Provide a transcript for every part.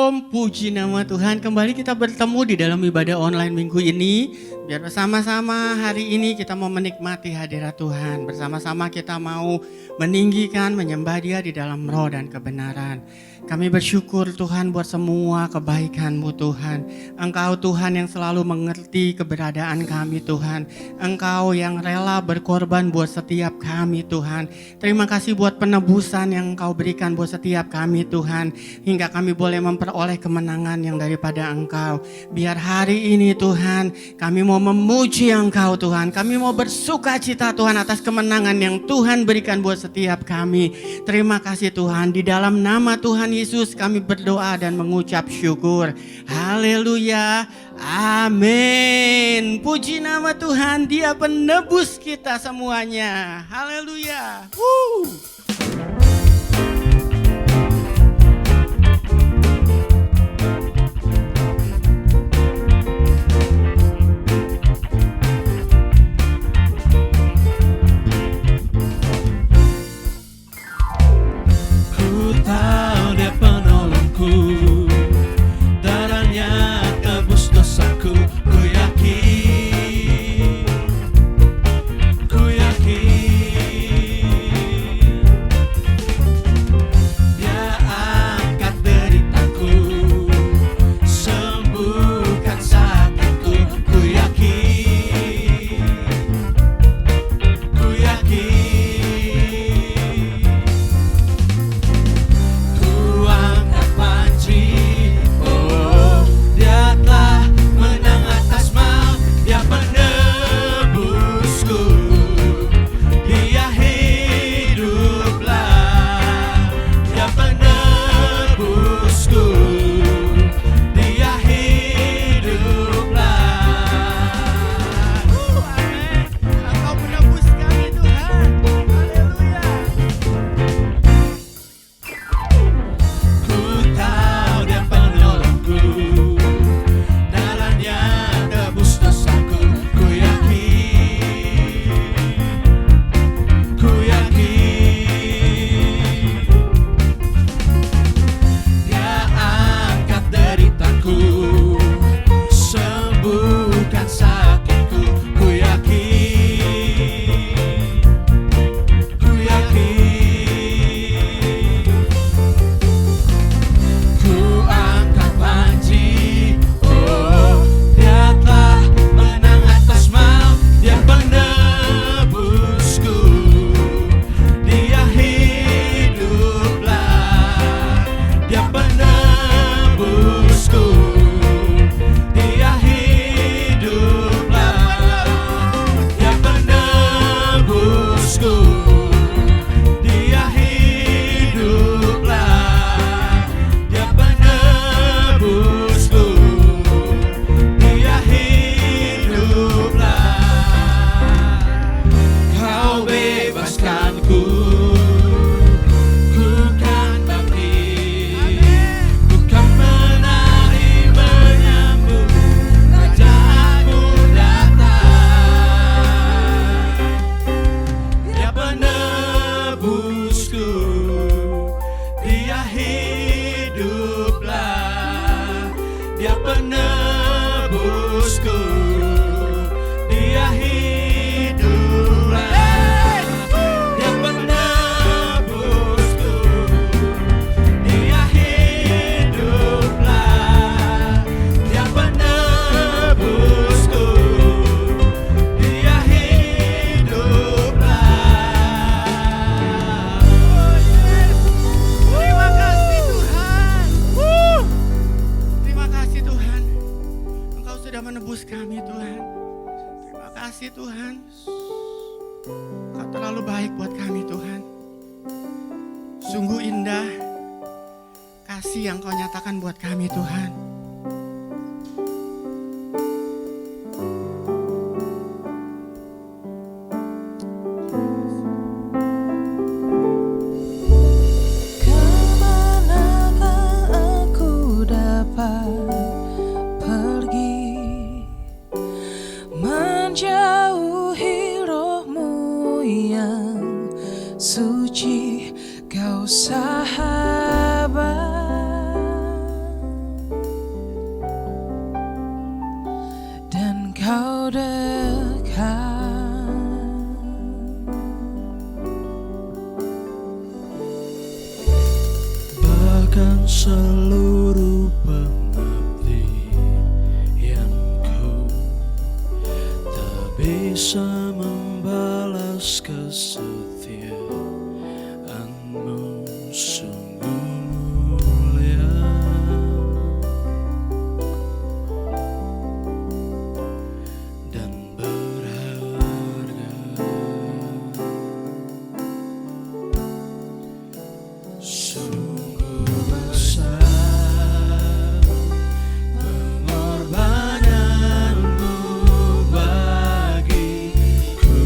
Shalom, puji nama Tuhan. Kembali kita bertemu di dalam ibadah online minggu ini. Biar bersama-sama hari ini kita mau menikmati hadirat Tuhan. Bersama-sama kita mau meninggikan, menyembah Dia di dalam roh dan kebenaran. Kami bersyukur Tuhan buat semua kebaikan-Mu Tuhan. Engkau Tuhan yang selalu mengerti keberadaan kami Tuhan. Engkau yang rela berkorban buat setiap kami Tuhan. Terima kasih buat penebusan yang Engkau berikan buat setiap kami Tuhan. Hingga kami boleh memperoleh kemenangan yang daripada Engkau. Biar hari ini Tuhan kami mau memuji Engkau Tuhan. Kami mau bersuka cita Tuhan atas kemenangan yang Tuhan berikan buat setiap kami. Terima kasih Tuhan. Di dalam nama Tuhan Yesus kami berdoa dan mengucap syukur. Haleluya. Amin. Puji nama Tuhan. Dia penebus kita semuanya. Haleluya. Tahu Dia penolongku, darahnya tebus dosaku. Ku yakin Dia angkat deritaku, sembuhkan sakitku. Ku yakin suci kau sahabat. dekat. Bahkan seluruh pengabdianku tak bisa membalas kesetiaanmu, sungguh mulia dan berharga. Sungguh besar pengorbananmu bagiku,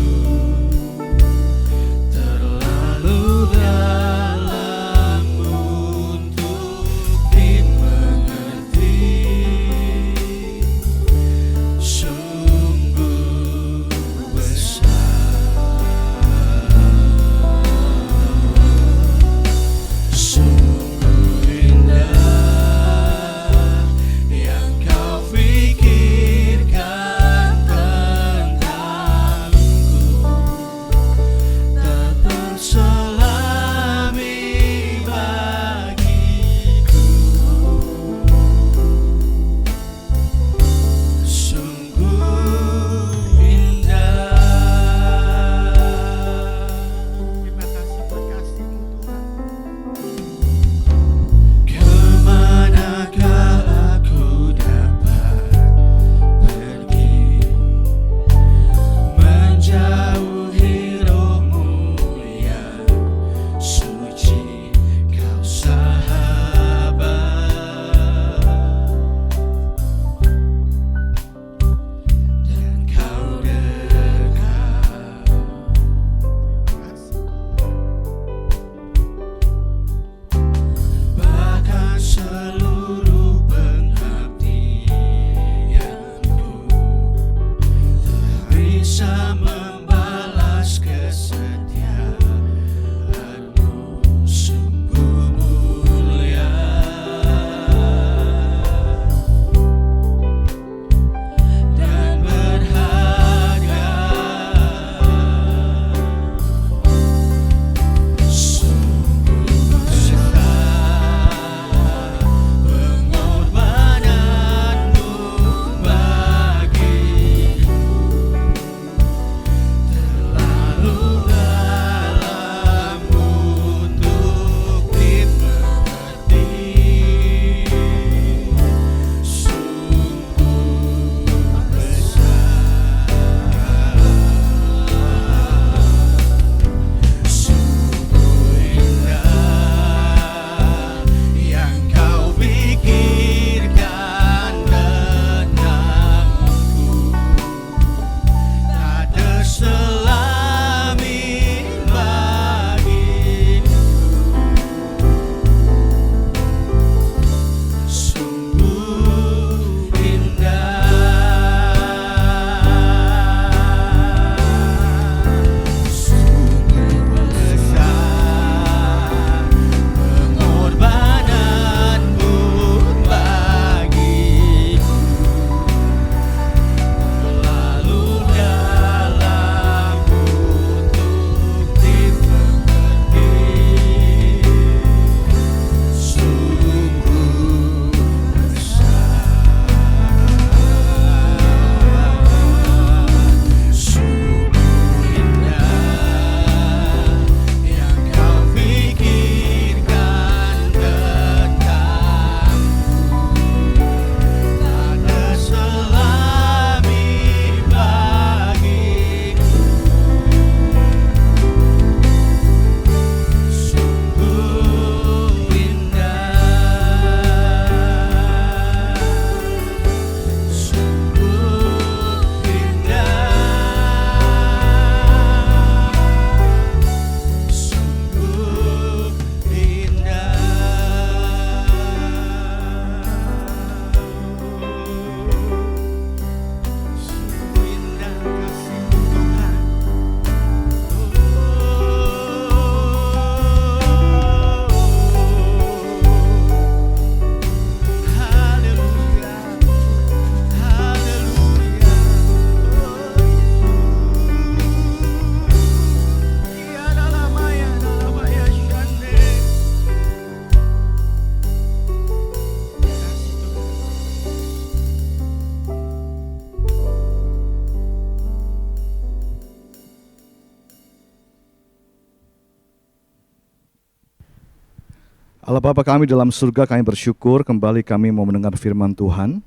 Allah Bapa kami dalam surga, kami bersyukur kembali kami mau mendengar firman Tuhan.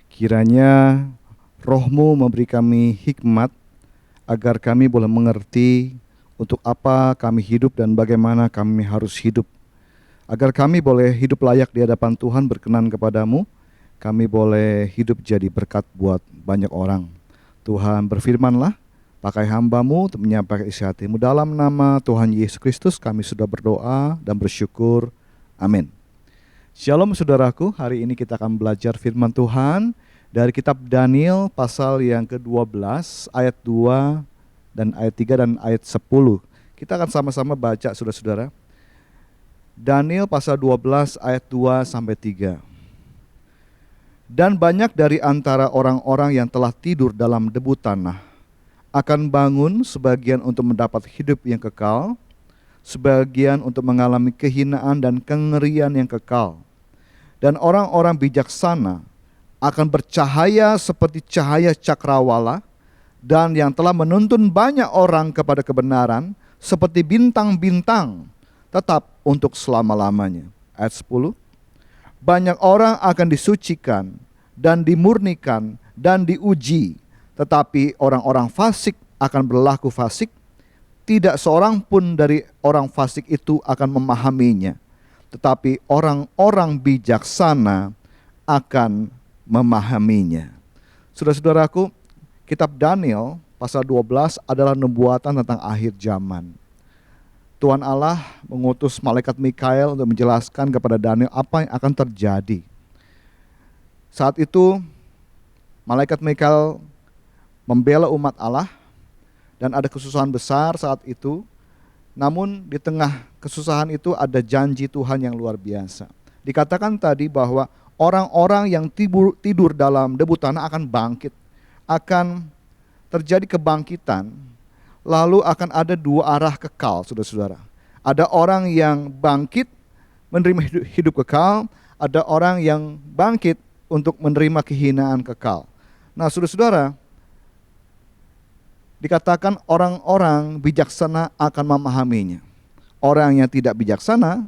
Kiranya Roh-Mu memberi kami hikmat agar kami boleh mengerti untuk apa kami hidup dan bagaimana kami harus hidup. Agar kami boleh hidup layak di hadapan Tuhan, berkenan kepadamu, kami boleh hidup jadi berkat buat banyak orang. Tuhan berfirmanlah, pakai hamba-Mu untuk menyampaikan isi hati-Mu. Dalam nama Tuhan Yesus Kristus kami sudah berdoa dan bersyukur. Amin. Shalom saudaraku, hari ini kita akan belajar firman Tuhan dari kitab Daniel pasal yang ke-12 ayat 2 dan ayat 3 dan ayat 10. Kita akan sama-sama baca saudara-saudara. Daniel pasal 12 ayat 2 sampai 3. Dan banyak dari antara orang-orang yang telah tidur dalam debu tanah akan bangun, sebagian untuk mendapat hidup yang kekal, sebagian untuk mengalami kehinaan dan kengerian yang kekal. Dan orang-orang bijaksana akan bercahaya seperti cahaya cakrawala, dan yang telah menuntun banyak orang kepada kebenaran seperti bintang-bintang, tetap untuk selama-lamanya. Ayat 10. Banyak orang akan disucikan dan dimurnikan dan diuji, tetapi orang-orang fasik akan berlaku fasik. Tidak seorang pun dari orang fasik itu akan memahaminya, tetapi orang-orang bijaksana akan memahaminya. Saudara-saudaraku, kitab Daniel pasal 12 adalah nubuatan tentang akhir zaman. Tuhan Allah mengutus malaikat Mikael untuk menjelaskan kepada Daniel apa yang akan terjadi. Saat itu malaikat Mikael membela umat Allah, dan ada kesusahan besar saat itu. Namun di tengah kesusahan itu ada janji Tuhan yang luar biasa. Dikatakan tadi bahwa orang-orang yang tidur dalam debu tanah akan bangkit. Akan terjadi kebangkitan. Lalu akan ada dua arah kekal, saudara-saudara. Ada orang yang bangkit menerima hidup kekal. Ada orang yang bangkit untuk menerima kehinaan kekal. Nah saudara-saudara, dikatakan orang-orang bijaksana akan memahaminya. Orang yang tidak bijaksana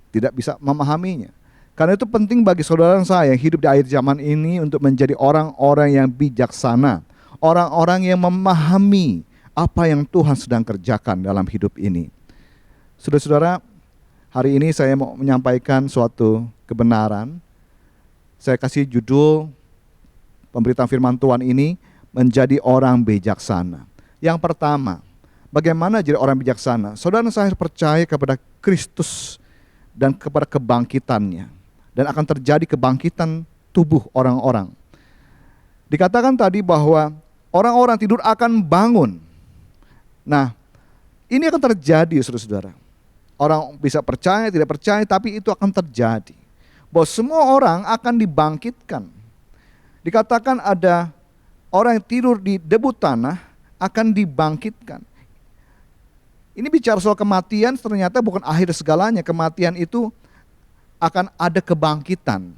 tidak bisa memahaminya. Karena itu penting bagi saudara dan saya yang hidup di akhir zaman ini untuk menjadi orang-orang yang bijaksana. Orang-orang yang memahami apa yang Tuhan sedang kerjakan dalam hidup ini. Saudara-saudara, hari ini saya mau menyampaikan suatu kebenaran. Saya kasih judul pemberitaan firman Tuhan ini, menjadi orang bijaksana. Yang pertama, bagaimana jadi orang bijaksana? Saudara saya percaya kepada Kristus dan kepada kebangkitannya. Dan akan terjadi kebangkitan tubuh orang-orang. Dikatakan tadi bahwa orang-orang tidur akan bangun. Nah, ini akan terjadi saudara-saudara. Orang bisa percaya, tidak percaya, tapi itu akan terjadi. Bahwa semua orang akan dibangkitkan. Dikatakan ada orang yang tidur di debu tanah akan dibangkitkan. Ini bicara soal kematian, ternyata bukan akhir segalanya. Kematian itu akan ada kebangkitan.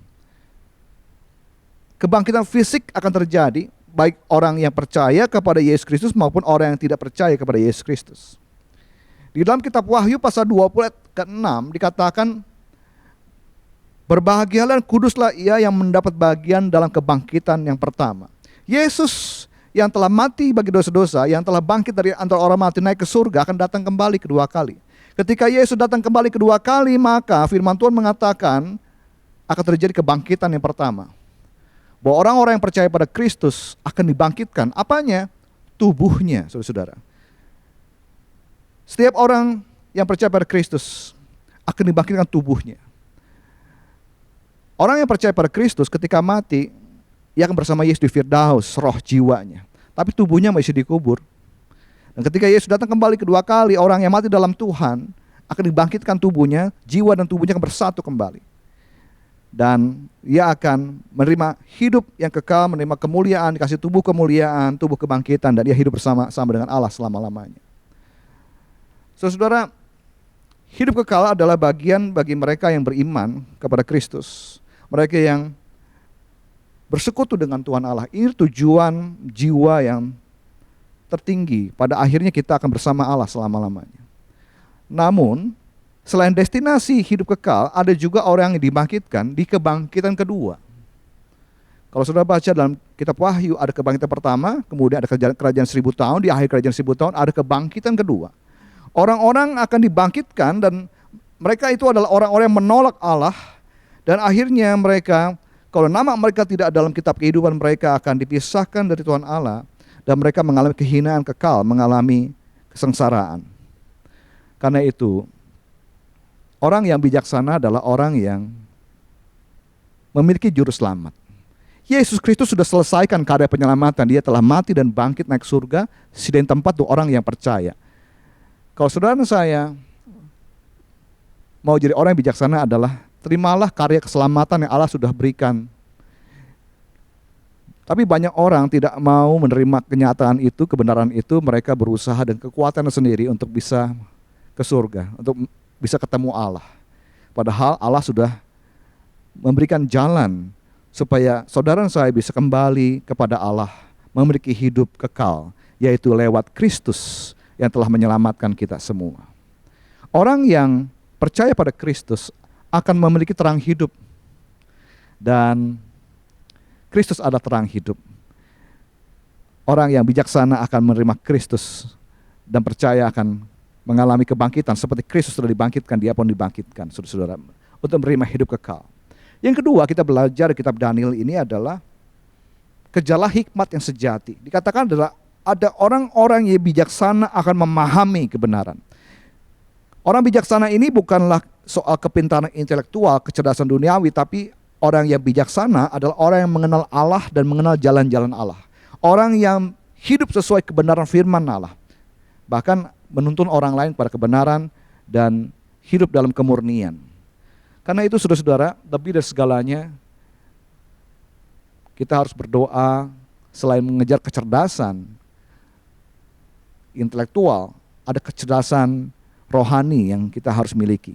Kebangkitan fisik akan terjadi, baik orang yang percaya kepada Yesus Kristus maupun orang yang tidak percaya kepada Yesus Kristus. Di dalam kitab Wahyu pasal 20 ayat ke-6 dikatakan, berbahagialah dan kuduslah ia yang mendapat bagian dalam kebangkitan yang pertama. Yesus yang telah mati bagi dosa-dosa, yang telah bangkit dari antara orang mati naik ke surga, akan datang kembali kedua kali. Ketika Yesus datang kembali kedua kali, maka firman Tuhan mengatakan akan terjadi kebangkitan yang pertama. Bahwa orang-orang yang percaya pada Kristus akan dibangkitkan. Apanya? Tubuhnya, saudara-saudara. Setiap orang yang percaya pada Kristus akan dibangkitkan tubuhnya. Orang yang percaya pada Kristus ketika mati, ia akan bersama Yesus di Firdaus, roh jiwanya. Tapi tubuhnya masih dikubur. Dan ketika Yesus datang kembali kedua kali, orang yang mati dalam Tuhan akan dibangkitkan tubuhnya, jiwa dan tubuhnya akan bersatu kembali. Dan ia akan menerima hidup yang kekal, menerima kemuliaan, dikasih tubuh kemuliaan, tubuh kebangkitan, dan ia hidup bersama-sama dengan Allah selama-lamanya. Saudara, hidup kekal adalah bagian bagi mereka yang beriman kepada Kristus. Mereka yang bersekutu dengan Tuhan Allah. Ini tujuan jiwa yang tertinggi. Pada akhirnya kita akan bersama Allah selama-lamanya. Namun, selain destinasi hidup kekal, ada juga orang yang dibangkitkan di kebangkitan kedua. Kalau saudara baca dalam kitab Wahyu, ada kebangkitan pertama, kemudian ada kerajaan 1000 tahun, di akhir kerajaan 1000 tahun ada kebangkitan kedua. Orang-orang akan dibangkitkan dan mereka itu adalah orang-orang yang menolak Allah, dan akhirnya mereka, kalau nama mereka tidak dalam kitab kehidupan, mereka akan dipisahkan dari Tuhan Allah, dan mereka mengalami kehinaan kekal, mengalami kesengsaraan. Karena itu, orang yang bijaksana adalah orang yang memiliki juru selamat. Yesus Kristus sudah selesaikan karya penyelamatan. Dia telah mati dan bangkit naik surga, sediain tempat untuk orang yang percaya. Kalau saudara saya mau jadi orang yang bijaksana adalah terimalah karya keselamatan yang Allah sudah berikan. Tapi banyak orang tidak mau menerima kenyataan itu, kebenaran itu. Mereka berusaha dengan kekuatan sendiri untuk bisa ke surga, untuk bisa ketemu Allah. Padahal Allah sudah memberikan jalan supaya saudara saya bisa kembali kepada Allah, memiliki hidup kekal, yaitu lewat Kristus yang telah menyelamatkan kita semua. Orang yang percaya pada Kristus akan memiliki terang hidup, dan Kristus adalah terang hidup. Orang yang bijaksana akan menerima Kristus dan percaya akan mengalami kebangkitan seperti Kristus sudah dibangkitkan, dia pun dibangkitkan, saudara-saudara, untuk menerima hidup kekal. Yang kedua, kita belajar di kitab Daniel ini adalah gejala hikmat yang sejati. Dikatakan adalah ada orang-orang yang bijaksana akan memahami kebenaran. Orang bijaksana ini bukanlah soal kepintaran intelektual, kecerdasan duniawi, tapi orang yang bijaksana adalah orang yang mengenal Allah dan mengenal jalan-jalan Allah. Orang yang hidup sesuai kebenaran firman Allah. Bahkan menuntun orang lain pada kebenaran dan hidup dalam kemurnian. Karena itu saudara-saudara, lebih dari segalanya, kita harus berdoa selain mengejar kecerdasan intelektual, ada kecerdasan rohani yang kita harus miliki.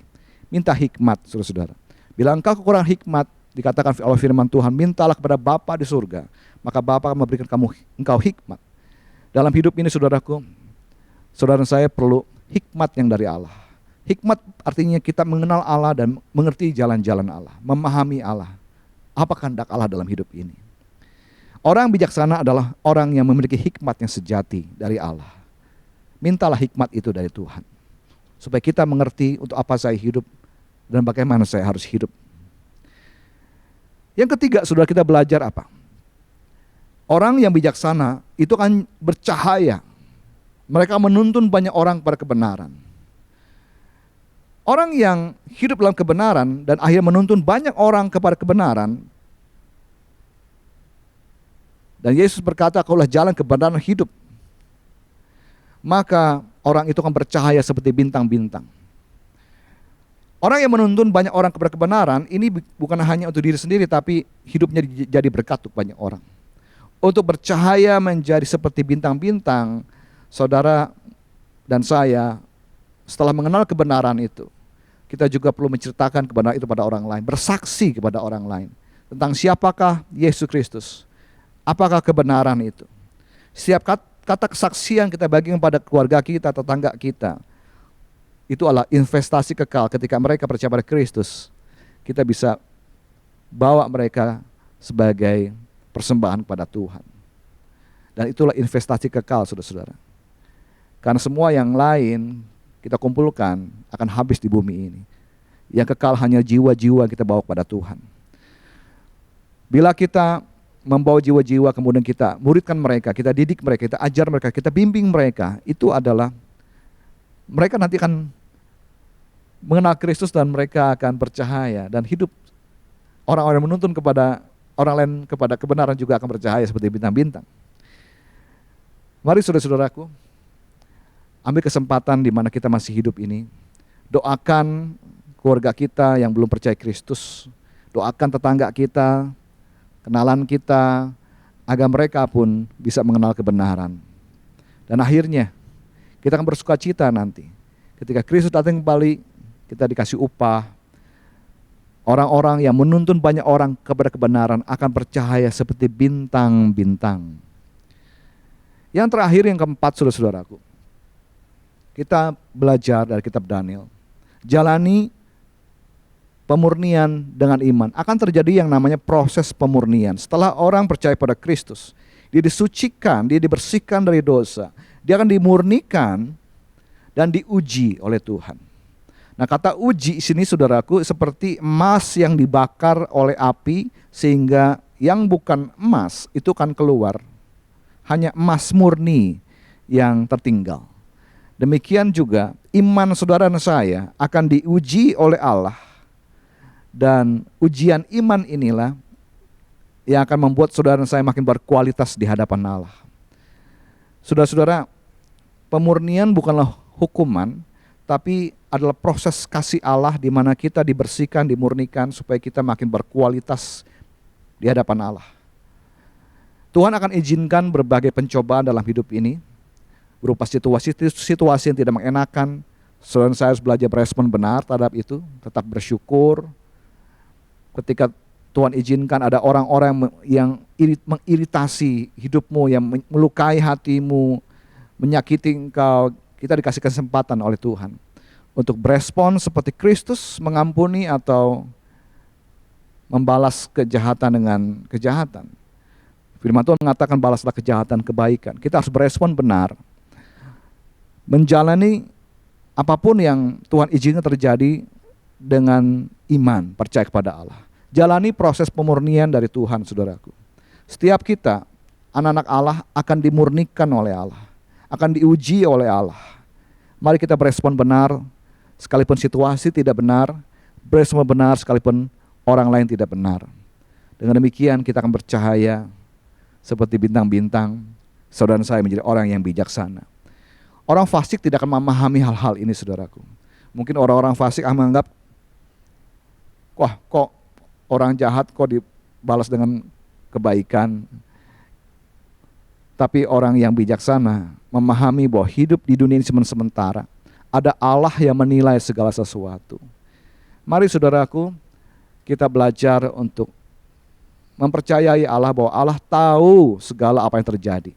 Minta hikmat, saudara-saudara. Bila engkau kekurangan hikmat, dikatakan oleh firman Tuhan, mintalah kepada Bapa di surga, maka Bapa akan memberikan engkau hikmat. Dalam hidup ini saudaraku, saudara saya perlu hikmat yang dari Allah. Hikmat artinya kita mengenal Allah dan mengerti jalan-jalan Allah, memahami Allah. Apa kehendak Allah dalam hidup ini? Orang bijaksana adalah orang yang memiliki hikmat yang sejati dari Allah. Mintalah hikmat itu dari Tuhan, supaya kita mengerti untuk apa saya hidup dan bagaimana saya harus hidup. Yang ketiga, saudara, kita belajar apa? Orang yang bijaksana itu kan bercahaya. Mereka menuntun banyak orang pada kebenaran. Orang yang hidup dalam kebenaran dan akhirnya menuntun banyak orang kepada kebenaran. Dan Yesus berkata, kaulah jalan kebenaran hidup. Maka orang itu akan bercahaya seperti bintang-bintang. Orang yang menuntun banyak orang kepada kebenaran, ini bukan hanya untuk diri sendiri, tapi hidupnya jadi berkat untuk banyak orang. Untuk bercahaya menjadi seperti bintang-bintang, saudara dan saya, setelah mengenal kebenaran itu, kita juga perlu menceritakan kebenaran itu pada orang lain, bersaksi kepada orang lain tentang siapakah Yesus Kristus, apakah kebenaran itu. Setiap kata kesaksian kita bagi kepada keluarga kita, tetangga kita, itu adalah investasi kekal. Ketika mereka percaya pada Kristus, kita bisa bawa mereka sebagai persembahan kepada Tuhan. Dan itulah investasi kekal, saudara-saudara. Karena semua yang lain kita kumpulkan akan habis di bumi ini. Yang kekal hanya jiwa-jiwa kita bawa kepada Tuhan. Bila kita membawa jiwa-jiwa, kemudian kita muridkan mereka, kita didik mereka, kita ajar mereka, kita bimbing mereka, itu adalah mereka nanti akan mengenal Kristus dan mereka akan bercahaya dan hidup. Orang-orang menuntun kepada orang lain kepada kebenaran juga akan bercahaya seperti bintang-bintang. Mari saudara-saudaraku, ambil kesempatan di mana kita masih hidup ini, doakan keluarga kita yang belum percaya Kristus, doakan tetangga kita, kenalan kita, agar mereka pun bisa mengenal kebenaran. Dan akhirnya kita akan bersuka cita nanti ketika Kristus datang kembali, kita dikasih upah. Orang-orang yang menuntun banyak orang kepada kebenaran akan bercahaya seperti bintang-bintang. Yang terakhir, yang keempat, saudara-saudaraku, kita belajar dari kitab Daniel. jalani pemurnian dengan iman. Akan terjadi yang namanya proses pemurnian. Setelah orang percaya pada Kristus, dia disucikan, dia dibersihkan dari dosa. Dia akan dimurnikan dan diuji oleh Tuhan. Nah, kata uji sini saudaraku seperti emas yang dibakar oleh api sehingga yang bukan emas itu kan keluar. Hanya emas murni yang tertinggal. Demikian juga iman saudara dan saya akan diuji oleh Allah. Dan ujian iman inilah yang akan membuat saudara dan saya makin berkualitas di hadapan Allah. Saudara-saudara, pemurnian bukanlah hukuman, tapi adalah proses kasih Allah di mana kita dibersihkan, dimurnikan supaya kita makin berkualitas di hadapan Allah. Tuhan akan izinkan berbagai pencobaan dalam hidup ini, berupa situasi yang tidak mengenakan. Saudara saya harus belajar berespon benar terhadap itu, tetap bersyukur. Ketika Tuhan izinkan ada orang-orang yang mengiritasi hidupmu, yang melukai hatimu, menyakiti engkau, kita dikasih kesempatan oleh Tuhan untuk berespon seperti Kristus mengampuni atau membalas kejahatan dengan kejahatan. Firman Tuhan mengatakan balaslah kejahatan kebaikan. Kita harus berespon benar, menjalani apapun yang Tuhan izinkan terjadi dengan iman, percaya kepada Allah. Jalani proses pemurnian dari Tuhan, saudaraku. Setiap kita, anak-anak Allah, akan dimurnikan oleh Allah, akan diuji oleh Allah. Mari kita berespon benar, sekalipun situasi tidak benar, berespon benar sekalipun orang lain tidak benar. Dengan demikian kita akan bercahaya seperti bintang-bintang. Saudara saya menjadi orang yang bijaksana. Orang fasik tidak akan memahami hal-hal ini, saudaraku. Mungkin orang-orang fasik akan menganggap, wah kok orang jahat kok dibalas dengan kebaikan. Tapi orang yang bijaksana memahami bahwa hidup di dunia ini cuma sementara. Ada Allah yang menilai segala sesuatu. Mari saudaraku, kita belajar untuk mempercayai Allah bahwa Allah tahu segala apa yang terjadi.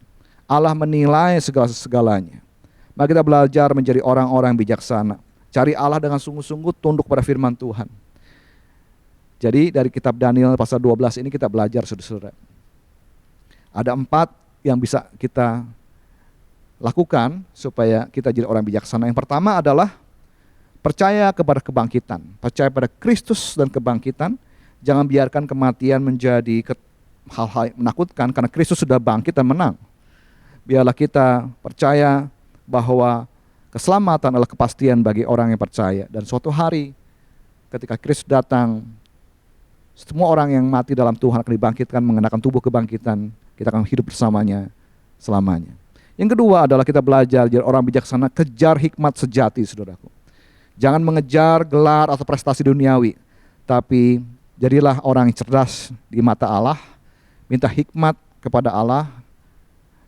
Allah menilai segala-segalanya. Mari kita belajar menjadi orang-orang bijaksana. Cari Allah dengan sungguh-sungguh, tunduk pada firman Tuhan. Jadi dari kitab Daniel pasal 12 ini kita belajar, saudara-saudara. Ada 4 yang bisa kita lakukan supaya kita jadi orang bijaksana. Yang pertama adalah percaya kepada kebangkitan. Percaya pada Kristus dan kebangkitan. Jangan biarkan kematian menjadi hal-hal menakutkan karena Kristus sudah bangkit dan menang. Biarlah kita percaya bahwa keselamatan adalah kepastian bagi orang yang percaya. Dan suatu hari ketika Kristus datang, semua orang yang mati dalam Tuhan akan dibangkitkan, mengenakan tubuh kebangkitan. Kita akan hidup bersamanya selamanya. Yang kedua adalah kita belajar jadi orang bijaksana, kejar hikmat sejati, saudaraku. Jangan mengejar gelar atau prestasi duniawi, tapi jadilah orang yang cerdas di mata Allah, minta hikmat kepada Allah,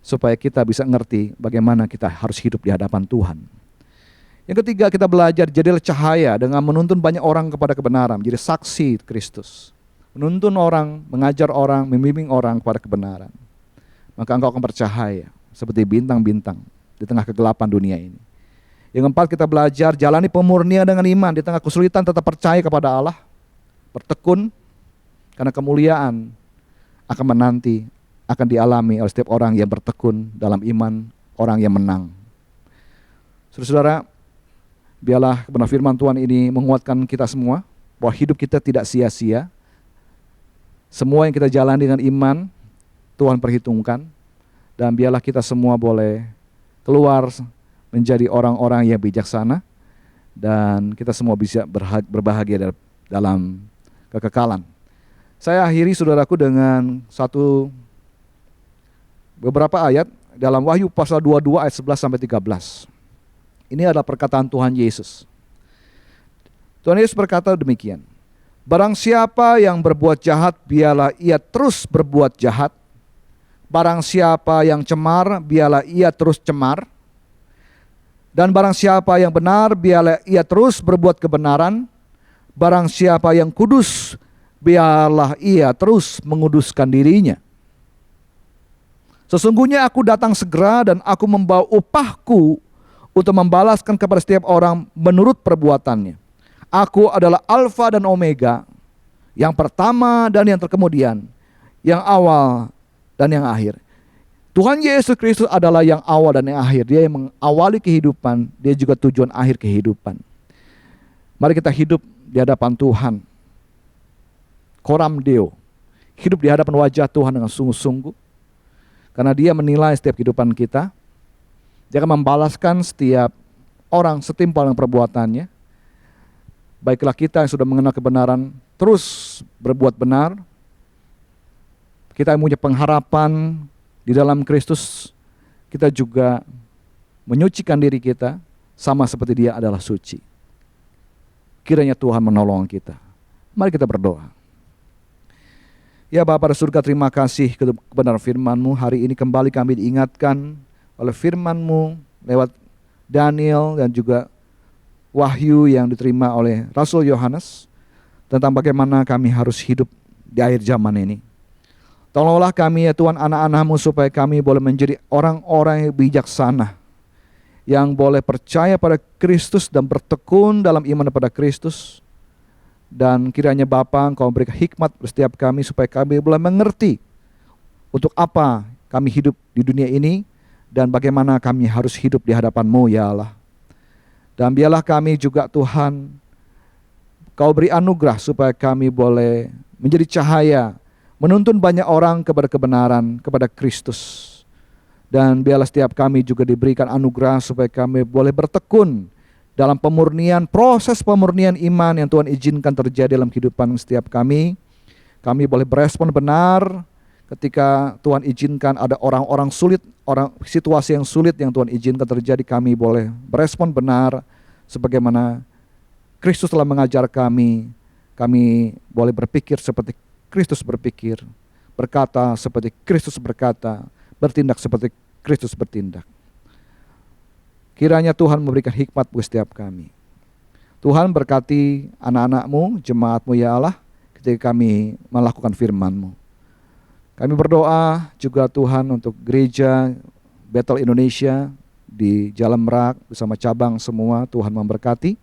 supaya kita bisa ngerti bagaimana kita harus hidup di hadapan Tuhan. Yang ketiga, kita belajar jadilah cahaya dengan menuntun banyak orang kepada kebenaran, jadi saksi Kristus. Menuntun orang, mengajar orang, membimbing orang kepada kebenaran. Maka engkau akan bercahaya seperti bintang-bintang di tengah kegelapan dunia ini. Yang keempat, kita belajar jalani pemurnian dengan iman. Di tengah kesulitan tetap percaya kepada Allah, bertekun, karena kemuliaan akan menanti, akan dialami oleh setiap orang yang bertekun dalam iman, orang yang menang. Saudara-saudara, biarlah kebenaran firman Tuhan ini menguatkan kita semua, bahwa hidup kita tidak sia-sia. Semua yang kita jalani dengan iman, Tuhan perhitungkan. Dan biarlah kita semua boleh keluar menjadi orang-orang yang bijaksana. Dan kita semua bisa berbahagia dalam kekekalan. Saya akhiri saudaraku dengan beberapa ayat dalam Wahyu pasal 22 ayat 11 sampai 13. Ini adalah perkataan Tuhan Yesus. Tuhan Yesus berkata demikian. Barang siapa yang berbuat jahat, biarlah ia terus berbuat jahat. Barang siapa yang cemar, biarlah ia terus cemar. Dan barang siapa yang benar, biarlah ia terus berbuat kebenaran. Barang siapa yang kudus, biarlah ia terus menguduskan dirinya. Sesungguhnya aku datang segera dan aku membawa upahku untuk membalaskan kepada setiap orang menurut perbuatannya. Aku adalah Alfa dan Omega, yang pertama dan yang terkemudian, yang awal dan yang akhir. Tuhan Yesus Kristus adalah yang awal dan yang akhir. Dia yang mengawali kehidupan, dia juga tujuan akhir kehidupan. Mari kita hidup di hadapan Tuhan. Coram Deo. Hidup di hadapan wajah Tuhan dengan sungguh-sungguh. Karena dia menilai setiap kehidupan kita. Dia akan membalaskan setiap orang setimpal dengan perbuatannya. Baiklah kita yang sudah mengenal kebenaran, terus berbuat benar. Kita yang punya pengharapan di dalam Kristus, kita juga menyucikan diri kita sama seperti dia adalah suci. Kiranya Tuhan menolong kita. Mari kita berdoa. Ya Bapa di surga, terima kasih kebenaran firman-Mu. Hari ini kembali kami diingatkan oleh firman-Mu lewat Daniel dan juga wahyu yang diterima oleh Rasul Yohanes tentang bagaimana kami harus hidup di akhir zaman ini. Tolonglah kami ya Tuhan, anak-anak-Mu, supaya kami boleh menjadi orang-orang yang bijaksana, yang boleh percaya pada Kristus dan bertekun dalam iman kepada Kristus. Dan kiranya Bapa, Engkau memberikan hikmat setiap kami supaya kami boleh mengerti untuk apa kami hidup di dunia ini dan bagaimana kami harus hidup di hadapan-Mu ya Allah. Dan biarlah kami juga Tuhan, Kau beri anugerah supaya kami boleh menjadi cahaya, menuntun banyak orang kepada kebenaran, kepada Kristus. Dan biarlah setiap kami juga diberikan anugerah supaya kami boleh bertekun dalam pemurnian, proses pemurnian iman yang Tuhan izinkan terjadi dalam kehidupan setiap kami. Kami boleh berespon benar ketika Tuhan izinkan ada orang-orang sulit, situasi yang sulit yang Tuhan izinkan terjadi, kami boleh berespon benar sebagaimana Kristus telah mengajar kami. Kami boleh berpikir seperti Kristus berpikir, berkata seperti Kristus berkata, bertindak seperti Kristus bertindak. Kiranya Tuhan memberikan hikmat buat setiap kami. Tuhan berkati anak-anak-Mu, jemaat-Mu ya Allah, ketika kami melakukan firman-Mu. Kami berdoa juga Tuhan untuk gereja Bethel Indonesia di Jalan Merak bersama cabang semua. Tuhan memberkati.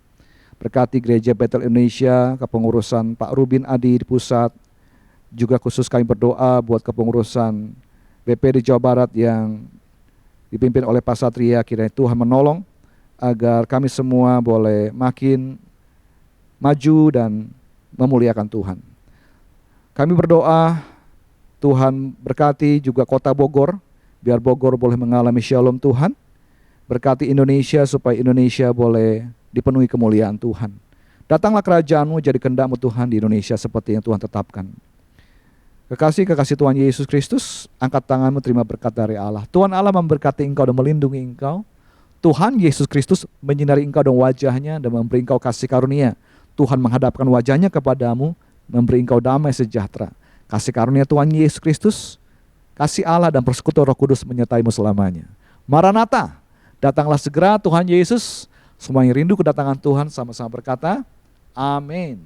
Berkati gereja Bethel Indonesia, kepengurusan Pak Rubin Adi di pusat. Juga khusus kami berdoa buat kepengurusan BPD Jawa Barat yang dipimpin oleh Pak Satria. Kiranya Tuhan menolong agar kami semua boleh makin maju dan memuliakan Tuhan. Kami berdoa Tuhan berkati juga kota Bogor, biar Bogor boleh mengalami shalom Tuhan. Berkati Indonesia supaya Indonesia boleh dipenuhi kemuliaan Tuhan. Datanglah kerajaan-Mu, jadi kehendak-Mu Tuhan di Indonesia seperti yang Tuhan tetapkan. Kekasih Tuhan Yesus Kristus, angkat tangan-Mu terima berkat dari Allah. Tuhan Allah memberkati engkau dan melindungi engkau. Tuhan Yesus Kristus menyinari engkau dan wajahnya dan memberi engkau kasih karunia. Tuhan menghadapkan wajahnya kepadamu, memberi engkau damai sejahtera. Kasih karunia Tuhan Yesus Kristus, kasih Allah dan persekutuan Roh Kudus menyertai-Mu selamanya. Maranatha, datanglah segera Tuhan Yesus. Semua yang rindu kedatangan Tuhan sama-sama berkata, amin.